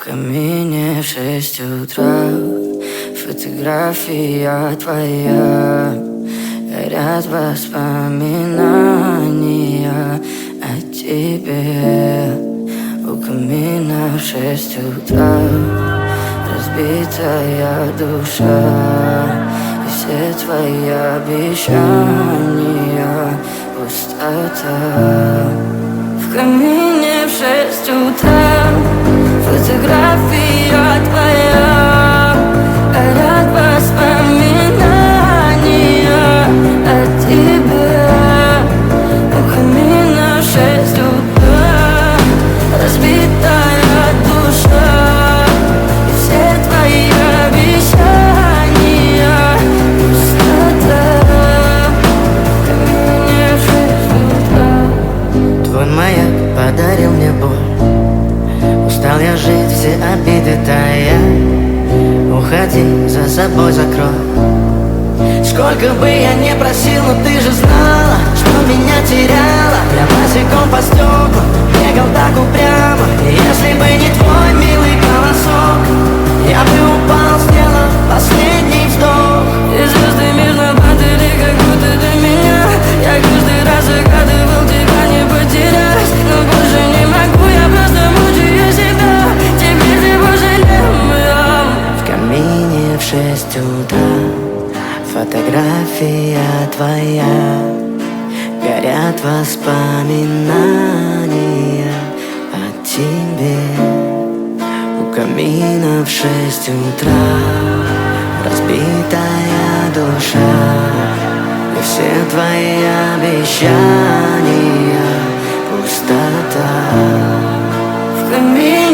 камине в 6 утра, фотография твоя, горят воспоминания о тебе. У камина в 6 утра разбитая душа, и все твои обещания пустота. В камине в 6 утра фотография твоя, горят воспоминания о тебе. У камина в 6 утра разбитая душа, и все твои обещания пустота. В камине в 6 утра. Твой маяк подарил мне боль, устал я жить, все обиды тая. Уходи, за собой закрой. Сколько бы я не просил, но ты же знала, что меня теряла. Я босиком по стеклам бегал так упрямо. Если бы не твой милый голосок, я бы упал, сделав последний вдох. И звезды мирно падали, как будто до меня. Я каждый раз загадывал тебя не потерять, но больше не могу, я просто мучаю себя. Теперь ты пожалел меня. В камине в 6 утра фотография твоя, горят воспоминания о тебе. У камина в 6 утра разбитая душа, и все твои обещания пустота. В камине